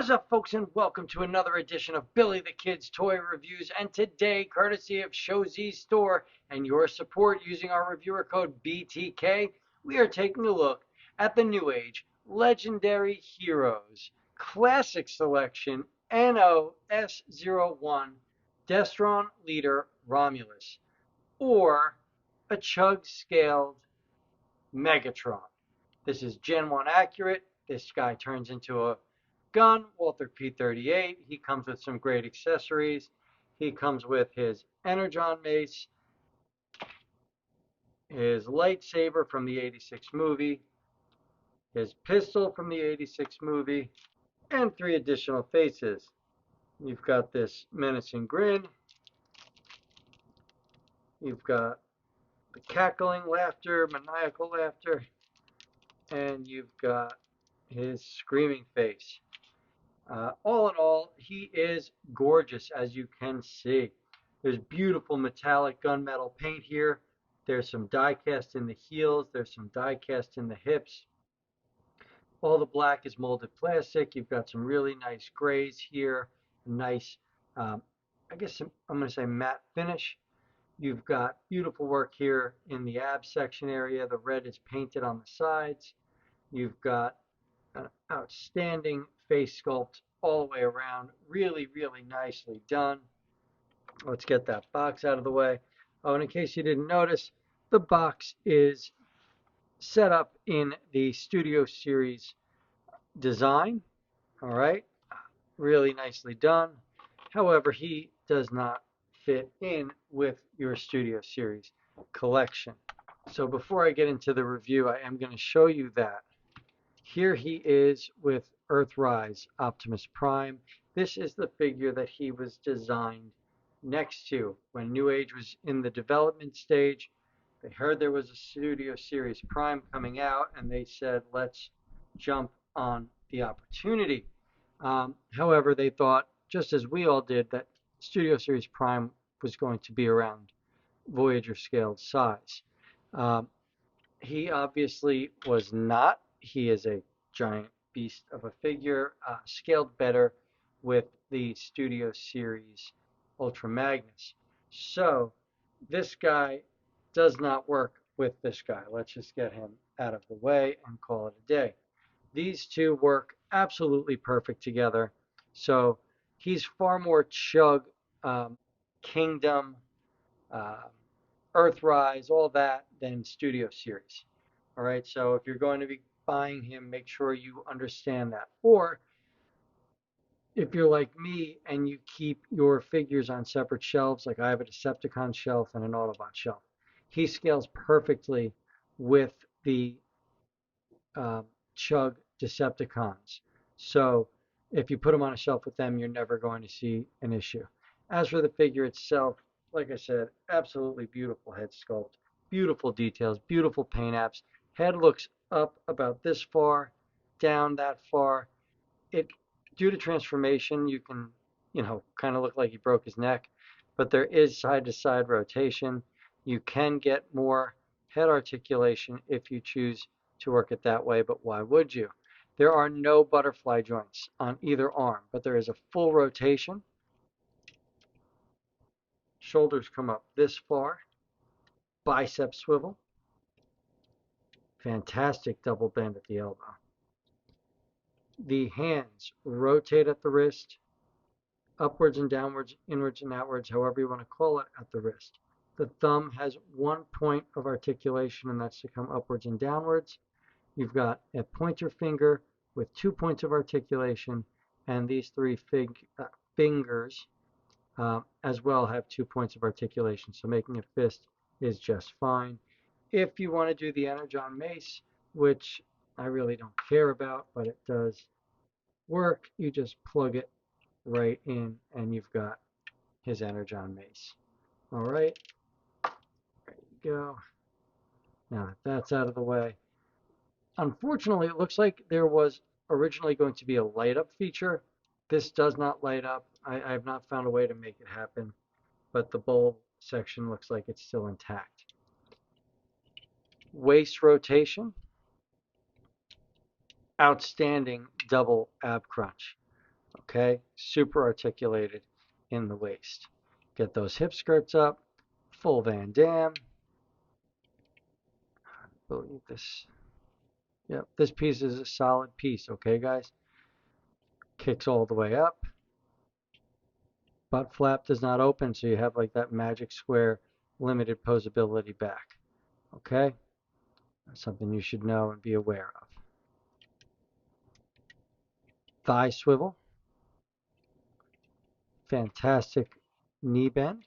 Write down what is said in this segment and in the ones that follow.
What is up, folks, and welcome to another edition of Billy the Kid's Toy Reviews. And today, courtesy of Showz's Store and your support using our reviewer code BTK, we are taking a look at the NewAge Legendary Heroes Classic Selection NOS-01 Destron Leader Romulus, or a Chug-scaled Megatron. This is Gen 1 accurate. This guy turns into a gun, Walther P38. He comes with some great accessories. He comes with his Energon mace, his lightsaber from the 86 movie, his pistol from the 86 movie, and 3 additional faces. You've got this menacing grin. You've got the cackling laughter, maniacal laughter, and you've got his screaming face. All in all, he is gorgeous, as you can see. There's beautiful metallic gunmetal paint here. There's some die cast in the heels. There's some die cast in the hips. All the black is molded plastic. You've got some really nice grays here. Nice, I guess I'm going to say matte finish. You've got beautiful work here in the ab section area. The red is painted on the sides. You've got an outstanding face sculpt all the way around. Really, really nicely done. Let's get that box out of the way. Oh, and in case you didn't notice, the box is set up in the Studio Series design. All right, really nicely done. However, he does not fit in with your Studio Series collection. So before I get into the review, I am going to show you that. Here he is with Earthrise Optimus Prime. This is the figure that he was designed next to. When NewAge was in the development stage, they heard there was a Studio Series Prime coming out, and they said, let's jump on the opportunity. However, they thought, just as we all did, that Studio Series Prime was going to be around Voyager scaled size. He obviously was not. He is a giant beast of a figure, scaled better with the Studio Series Ultra Magnus. So this guy does not work with this guy. Let's just get him out of the way and call it a day. These two work absolutely perfect together. So he's far more Chug, Kingdom, Earthrise, all that than Studio Series. All right, so if you're going to be buying him, make sure you understand that. Or if you're like me and you keep your figures on separate shelves, like I have a Decepticon shelf and an Autobot shelf, he scales perfectly with the Chug Decepticons. So if you put them on a shelf with them, you're never going to see an issue. As for the figure itself, like I said, absolutely beautiful head sculpt, beautiful details, beautiful paint apps. Head looks up about this far, down that far. Due to transformation, you can, kind of look like he broke his neck, but there is side-to-side rotation. You can get more head articulation if you choose to work it that way, but why would you? There are no butterfly joints on either arm, but there is a full rotation. Shoulders come up this far. Bicep swivel. Fantastic double bend at the elbow. The hands rotate at the wrist, upwards and downwards, inwards and outwards, however you want to call it, at the wrist. The thumb has 1 point of articulation, and that's to come upwards and downwards. You've got a pointer finger with 2 points of articulation, and these 3 fingers as well have 2 points of articulation, so making a fist is just fine. If you want to do the Energon mace, which I really don't care about, but it does work, you just plug it right in and you've got his Energon mace. All right, there you go. Now that that's out of the way, unfortunately, it looks like there was originally going to be a light up feature. This does not light up. I have not found a way to make it happen, but the bulb section looks like it's still intact. Waist rotation, outstanding double ab crunch. Okay, super articulated in the waist. Get those hip skirts up, full Van Dam. I believe this. Yep, this piece is a solid piece. Okay, guys. Kicks all the way up. Butt flap does not open, so you have like that magic square limited posability back. Okay, that's something you should know and be aware of. Thigh swivel. Fantastic knee bend.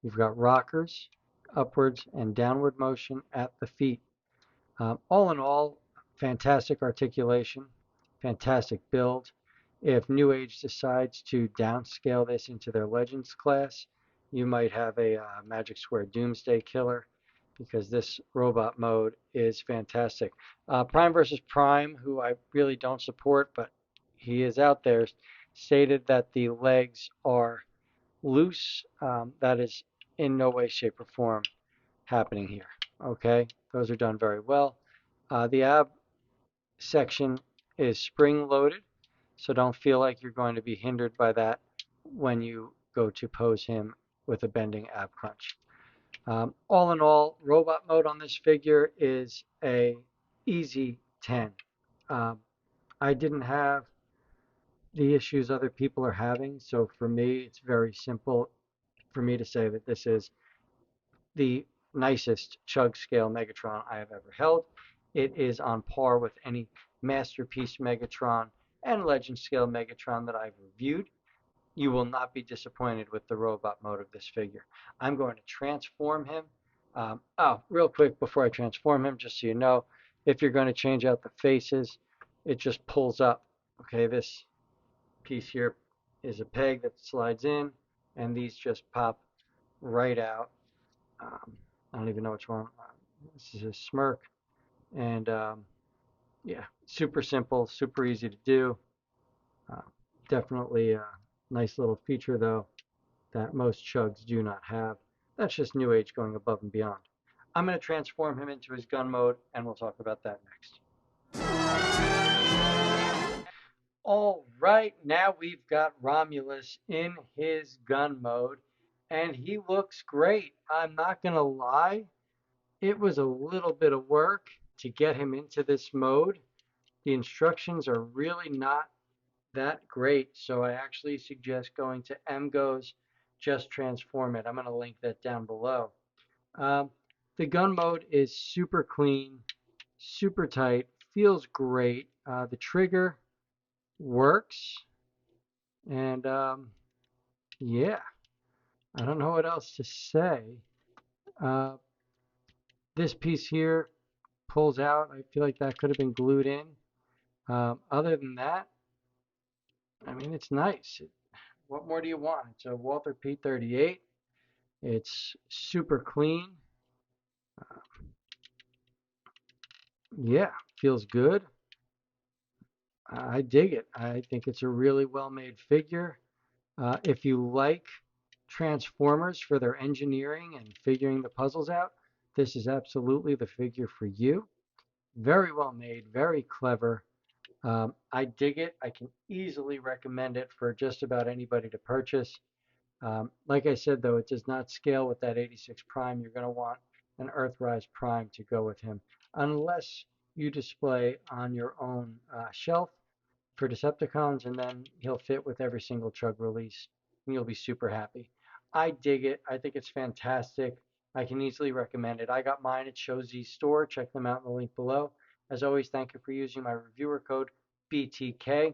You've got rockers, upwards and downward motion at the feet. All in all, fantastic articulation, fantastic build. If NewAge decides to downscale this into their Legends class, you might have a Magic Square Doomsday Killer, because this robot mode is fantastic. Prime versus Prime, who I really don't support, but he is out there, stated that the legs are loose. That is in no way, shape, or form happening here. Okay, those are done very well. The ab section is spring loaded, so don't feel like you're going to be hindered by that when you go to pose him with a bending ab crunch. All in all, robot mode on this figure is a easy 10. I didn't have the issues other people are having, so for me it's very simple for me to say that this is the nicest Chug scale Megatron I have ever held. It is on par with any Masterpiece Megatron and Legend scale Megatron that I've reviewed. You will not be disappointed with the robot mode of this figure. I'm going to transform him. Real quick before I transform him, just so you know, if you're going to change out the faces, it just pulls up. Okay, this piece here is a peg that slides in, and these just pop right out. I don't even know which one. This is a smirk. And yeah, super simple, super easy to do. Uh, Definitely a nice little feature, though, that most Chugs do not have. That's just NewAge going above and beyond. I'm going to transform him into his gun mode, and we'll talk about that next. All right, now we've got Romulus in his gun mode, and he looks great. I'm not going to lie. It was a little bit of work to get him into this mode. The instructions are really not that great, so I actually suggest going to Emgo's Just Transform It. I'm going to link that down below. The gun mode is super clean, super tight, feels great. The trigger works, and yeah, I don't know what else to say. This piece here pulls out. I feel like that could have been glued in. Other than that, I mean, it's nice. What more do you want? It's a Walther P38. It's super clean. Yeah, feels good. I dig it. I think it's a really well-made figure. If you like Transformers for their engineering and figuring the puzzles out, this is absolutely the figure for you. Very well made, very clever. I dig it. I can easily recommend it for just about anybody to purchase. Like I said, though, it does not scale with that 86 Prime. You're going to want an Earthrise Prime to go with him, unless you display on your own shelf for Decepticons, and then he'll fit with every single Chug release, and you'll be super happy. I dig it. I think it's fantastic. I can easily recommend it. I got mine at ShowZ's store. Check them out in the link below. As always, thank you for using my reviewer code BTK.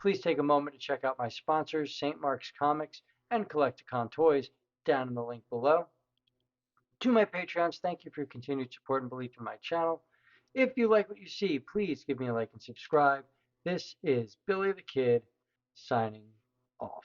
Please take a moment to check out my sponsors, St. Mark's Comics and Collecticon Toys, down in the link below. To my Patreons, thank you for your continued support and belief in my channel. If you like what you see, please give me a like and subscribe. This is Billy the Kid, signing off.